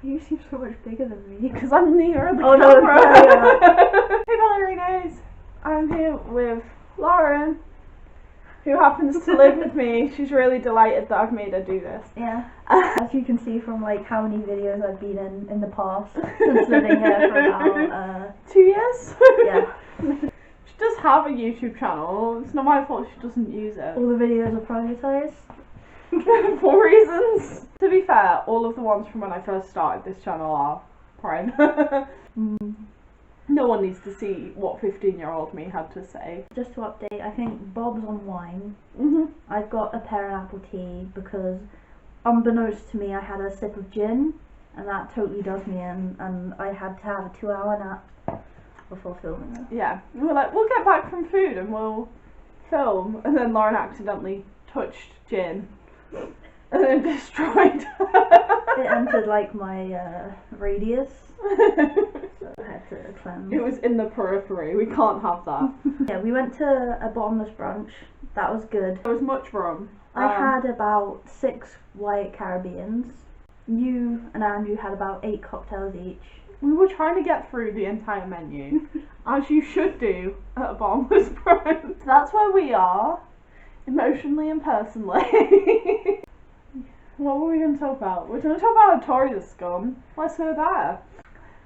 You seem so much bigger than me. Because I'm nearer the Oh, camera. no, yeah. Hey ballerinos, I'm here with Lauren, who happens to live with me. She's really delighted that I've made her do this. Yeah. As you can see from like how many videos I've been in the past since living here for about 2 years? Yeah. She does have a YouTube channel. It's not my fault she doesn't use it. All the videos are privatised. For reasons. To be fair, all of the ones from when I first started this channel are private. No one needs to see what 15-year-old me had to say. Just to update, I think Bob's on wine. I've got a pear and apple tea because, unbeknownst to me, I had a sip of gin, and that totally does me in, and I had to have a 2-hour nap before filming it. Yeah, we were like, we'll get back from food and we'll film, and then Lauren accidentally touched gin and then destroyed. It entered like my radius, so I had to cleanse. It was in the periphery. We can't have that. Yeah, we went to a bottomless brunch. That was good. There was much rum. I had about 6 white Caribbeans. You and Andrew had about 8 cocktails each. We were trying to get through the entire menu, as you should do at a bottomless brunch. That's where we are, emotionally and personally. What were we going to talk about? We're going to talk about Tory Scum. Let's go there.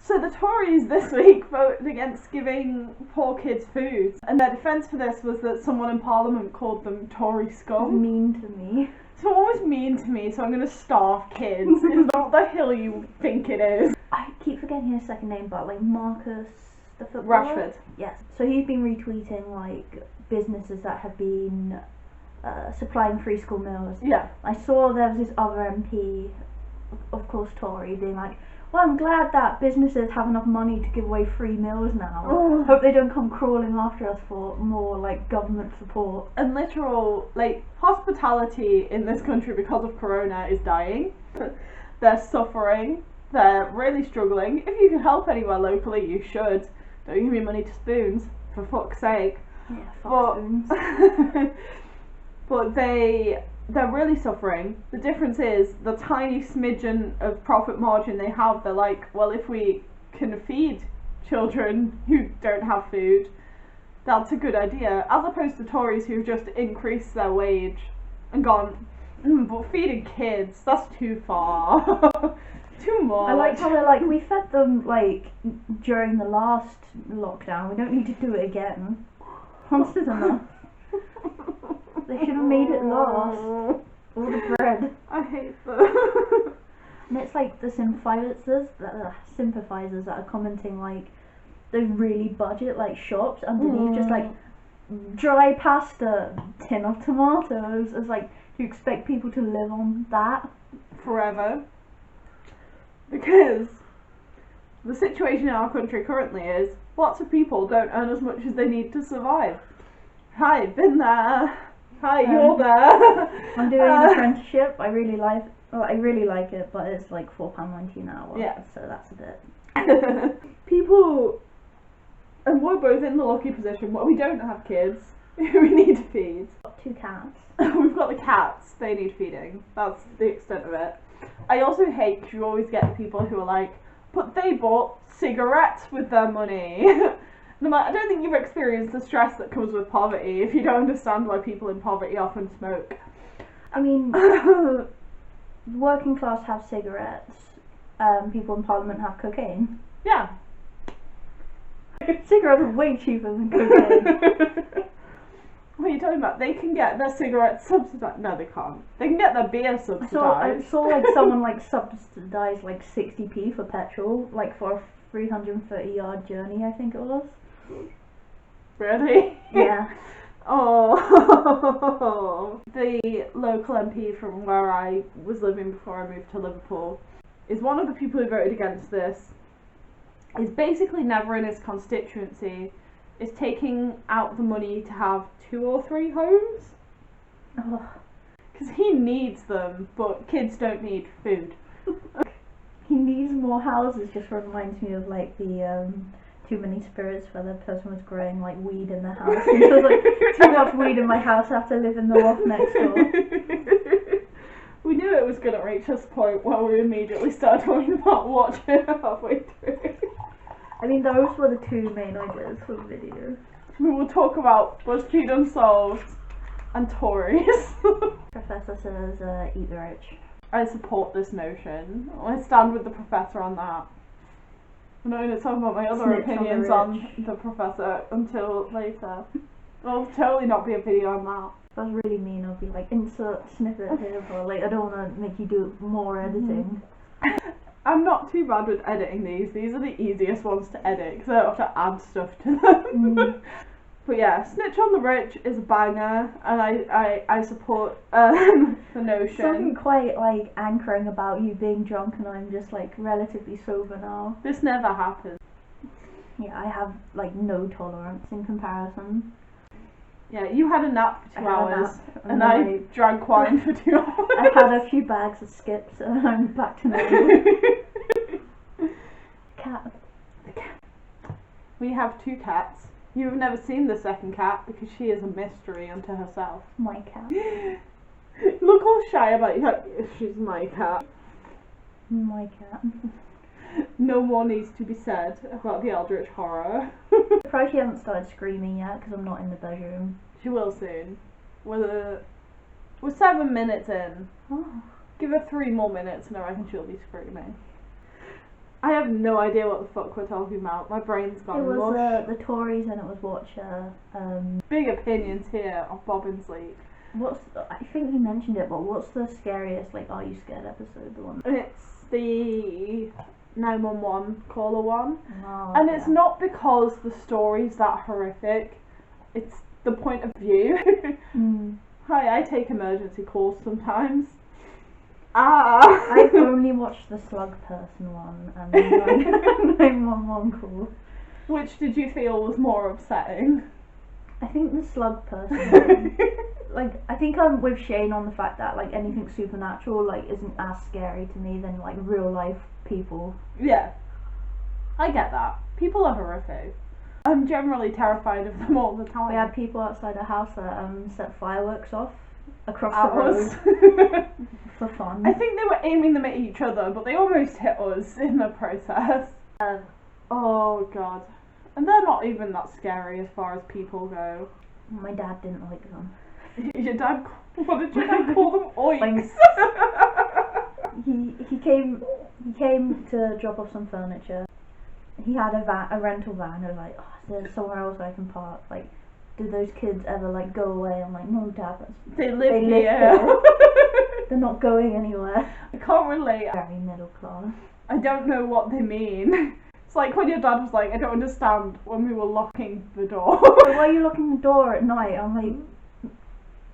So the Tories this week voted against giving poor kids food, and their defence for this was that someone in Parliament called them Tory Scum. Mean to me. Someone was mean to me, so I'm going to starve kids. It's not the hill you think it is. I keep forgetting his second name, but like Marcus, the footballer. Rashford. Yes. So he's been retweeting like businesses that have been supplying free school meals. Yeah. I saw there was this other MP, of course Tory, being like, well, I'm glad that businesses have enough money to give away free meals now. Oh. Hope they don't come crawling after us for more like government support. And literal, like, hospitality in this country because of Corona is dying. They're suffering. They're really struggling. If you can help anywhere locally, you should. Don't give me money to spoons, for fuck's sake. Yeah, fuck spoons. But they're really suffering. The difference is the tiny smidgen of profit margin they have. They're like, well, if we can feed children who don't have food, that's a good idea. As opposed to Tories who've just increased their wage and gone, but feeding kids, that's too far. Too much. I like how they're like, we fed them like during the last lockdown, we don't need to do it again. Once is enough. They should have made it last. All the bread. I hate them. And it's like the sympathizers that are commenting like those really budget like shops underneath, just like dry pasta, tin of tomatoes. It's like, do you expect people to live on that forever? Because the situation in our country currently is lots of people don't earn as much as they need to survive. Hi, been there. Hi, you're there. I'm doing an apprenticeship. I really like it, but it's like £4.90 an hour. Yeah. So that's a bit. People, and we're both in the lucky position where we don't have kids who we need to feed. We've got 2 cats. We've got the cats. They need feeding. That's the extent of it. I also hate because you always get people who are like, but they bought cigarettes with their money. I don't think you've experienced the stress that comes with poverty if you don't understand why people in poverty often smoke. I mean, working class have cigarettes. People in Parliament have cocaine. Yeah. Cigarettes are way cheaper than cocaine. What are you talking about? They can get their cigarettes subsidised. No, they can't. They can get their beer subsidised. I saw like someone like subsidise like 60p for petrol, like for a 330-yard journey, I think it was. Really? Yeah. Oh. The local MP from where I was living before I moved to Liverpool is one of the people who voted against this. Is basically never in his constituency. Is taking out the money to have 2 or 3 homes. Because he needs them, but kids don't need food. He needs more houses. Just reminds me of like the Too Many Spirits, where the person was growing like weed in the house. And so like, too much weed in my house, I have to live in the loft next door. We knew it was going to reach this point where we immediately started talking about watching halfway through. I mean, those were the two main ideas for the video. We will talk about BuzzFeed Unsolved and Tories. Professor says, eat the rich. I support this notion. I stand with the professor on that. I'm not going to talk about my other Snitch opinions on the professor until later. There'll totally not be a video on that. If I was really mean, I'd be like, insert snippet here, but like, I don't want to make you do more editing. I'm not too bad with editing these. These are the easiest ones to edit because I don't have to add stuff to them. But yeah, Snitch on the Rich is a banger, and I support the notion. Something quite like anchoring about you being drunk and I'm just like relatively sober now. This never happens. Yeah, I have like no tolerance in comparison. Yeah, you had a nap for 2 hours, and then I drank wine for 2 hours. I had a few bags of skips and I'm back to normal. Cat. We have 2 cats. You have never seen the second cat because she is a mystery unto herself. My cat. Look all shy about you. She's my cat. My cat. No more needs to be said about the Eldritch Horror. Surprised she hasn't started screaming yet because I'm not in the bedroom. She will soon. We're 7 minutes in. Oh. Give her 3 more minutes and I reckon she'll be screaming. I have no idea what the fuck we're talking about. My brain's gone It was mush. the Tories and it was Watcher. Big opinions here of bobbinsleak. I think you mentioned it, but what's the scariest, like, Are You Scared episode? The one. It's the 911 caller one. Oh, And yeah. it's not because the story's that horrific. It's the point of view. Hi, I take emergency calls sometimes. I've only watched the slug person one and the 911 call. Which did you feel was more upsetting? I think the slug person one, like, I think I'm with Shane on the fact that, like, anything supernatural, like, isn't as scary to me than, like, real life people. Yeah. I get that. People are horrific. I'm generally terrified of them all the time. We had people outside our house that set fireworks off across At the road us. for fun. I think they were aiming them at each other, but they almost hit us in the process. Oh god. And they're not even that scary as far as people go. My dad didn't like them. Your dad, what did your dad call them? Oinks. He came to drop off some furniture. He had a rental van. I was like, oh, is there somewhere else I can park? Like, do those kids ever like go away? I'm like, no, Dad, They live live here. they're not going anywhere. I can't relate. Very middle class. I don't know what they mean. It's like when your dad was like, I don't understand when we were locking the door. So why are you locking the door at night? I'm like,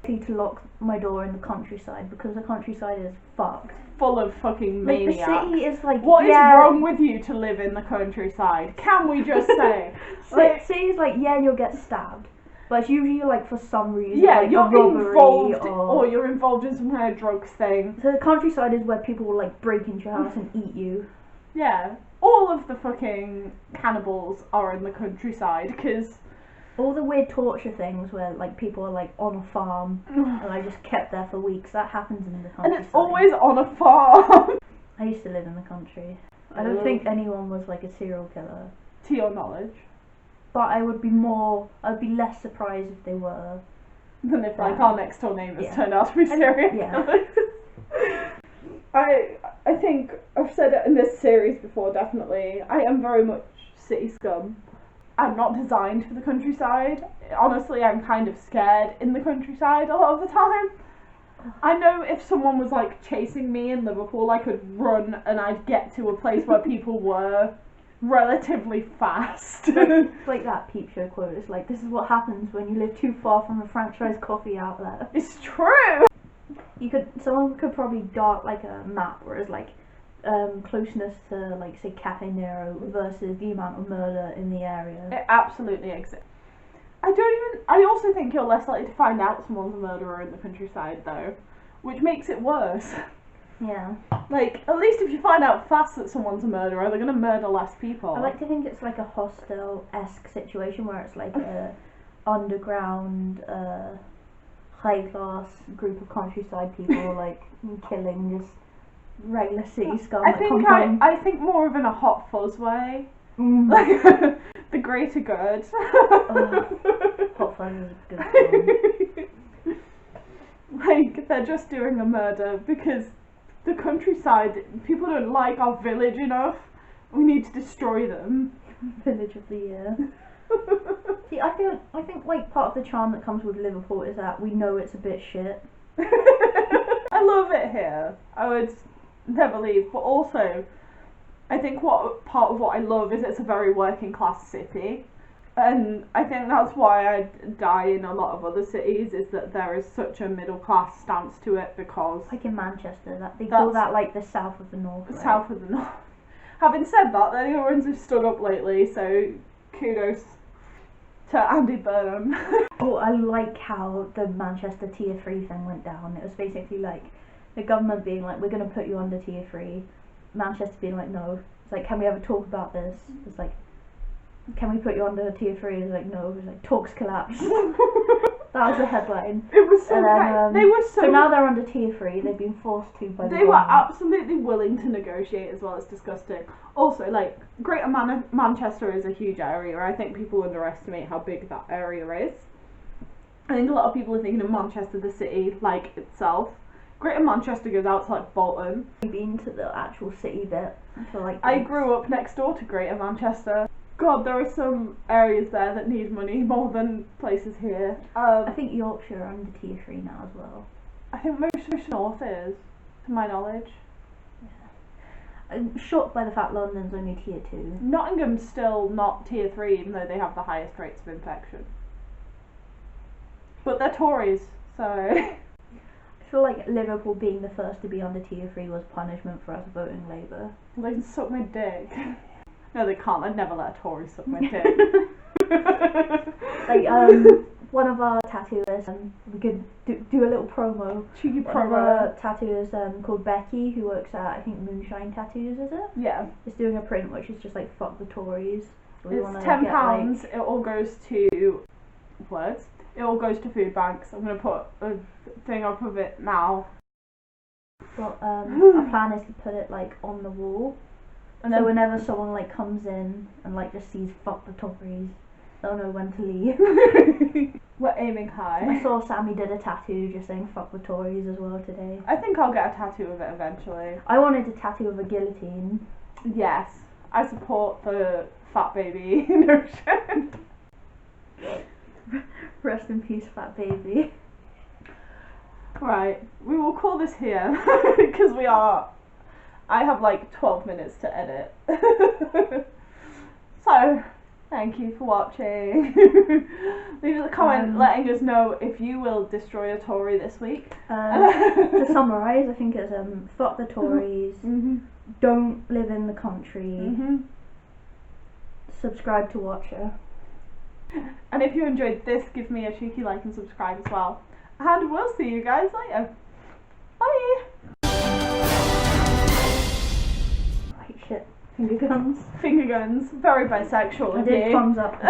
I need to lock my door in the countryside because the countryside is fucked. Full of fucking Like, maniacs. the city is like, What is yeah, wrong with you to live in the countryside? Can we just say? like, city's like, yeah, you'll get stabbed. But it's usually like for some reason, Yeah, like you're a robbery involved, or or you're involved in some kind of drugs thing. So the countryside is where people will like break into your house and eat you. Yeah, all of the fucking cannibals are in the countryside because All the weird torture things where like people are like on a farm and like just kept there for weeks, that happens in the countryside. and it's always on a farm. I used to live in the country. I don't think anyone was like a serial killer. To your knowledge, But I'd be less surprised if they were. than if like our next door neighbours Yeah. turned out to be serial Yeah. killers. I think I've said it in this series before, definitely. I am very much city scum. I'm not designed for the countryside. Honestly, I'm kind of scared in the countryside a lot of the time. I know if someone was like chasing me in Liverpool, I could run and I'd get to a place where people were relatively fast. It's like that Peep Show quote. It's like, this is what happens when you live too far from a franchise coffee outlet. It's true! Someone could probably dart like a map where it's like closeness to like say Cafe Nero versus the amount of murder in the area. It absolutely exists. I also think you're less likely to find out someone's a murderer in the countryside though, which makes it worse. Yeah. Like, at least if you find out fast that someone's a murderer, they're gonna murder less people. I like to think it's like a Hostel-esque situation where it's like a underground high class group of countryside people like killing just regular city scum. I think more of in a hot fuzz way. Like the greater good. Hot fuzz is a good one. Like they're just doing a murder because the countryside people don't like our village enough. We need to destroy them. Village of the year. See, I think like part of the charm that comes with Liverpool is that we know it's a bit shit. I love it here. I would never leave, but also I think part of what I love is it's a very working class city, and I think that's why I die in a lot of other cities, is that there is such a middle class stance to it, because like in Manchester, that they call that like the south of the north. The right? south of the north. Having said that, they're the ones who've stood up lately, so kudos to Andy Burnham. Oh, I like how the Manchester tier 3 thing went down. It was basically like the government being like, we're going to put you under tier 3. Manchester being like, no. It's like, can we ever talk about this? It's like, can we put you under tier 3? It's like, no. It's like, talks collapse. That was the headline. It was so they were so now they're under tier 3. They've been forced to by the They were government. absolutely willing to negotiate as well. It's disgusting. Also, like, Greater Manchester is a huge area. I think people underestimate how big that area is. I think a lot of people are thinking of Manchester, the city, like itself. Greater Manchester goes out to like Bolton. I've been to the actual city bit. I grew up next door to Greater Manchester. God, there are some areas there that need money more than places here. I think Yorkshire are under tier 3 now as well. I think most north is, to my knowledge. I'm shocked by the fact London's only tier 2. Nottingham's still not tier 3, even though they have the highest rates of infection. But they're Tories, so... I feel like Liverpool being the first to be under tier 3 was punishment for us voting Labour. They can suck my dick. No, they can't. I'd never let a Tory suck my dick. Like, one of our tattooers, we could do a little promo. Cheeky One of promo. our tattooers called Becky, who works at, I think, Moonshine Tattoos, is it? Yeah. Is doing a print which is just like, fuck the Tories. We It's wanna £10. get, like, It all goes to... words? It all goes to food banks. I'm going to put a thing up of it now. well, our plan is to put it like on the wall. And So then whenever someone like comes in and like just sees fuck the Tories, they'll know when to leave. we're aiming I high. saw Sammy did a tattoo just saying fuck the Tories as well today. I think I'll get a tattoo of it eventually. I wanted a tattoo of a guillotine. Yes. I support the fat baby notion. Rest in peace, fat baby. Right. We will call this here. Because I have like 12 minutes to edit. So, thank you for watching. Leave a comment letting us know if you will destroy a Tory this week. To summarise, I think it's fuck the Tories, don't live in the country, subscribe to Watcher. And if you enjoyed this, give me a cheeky like and subscribe as well. And we'll see you guys later. Bye! Right, shit. Finger guns. Finger guns. Very bisexual I of did you. thumbs up.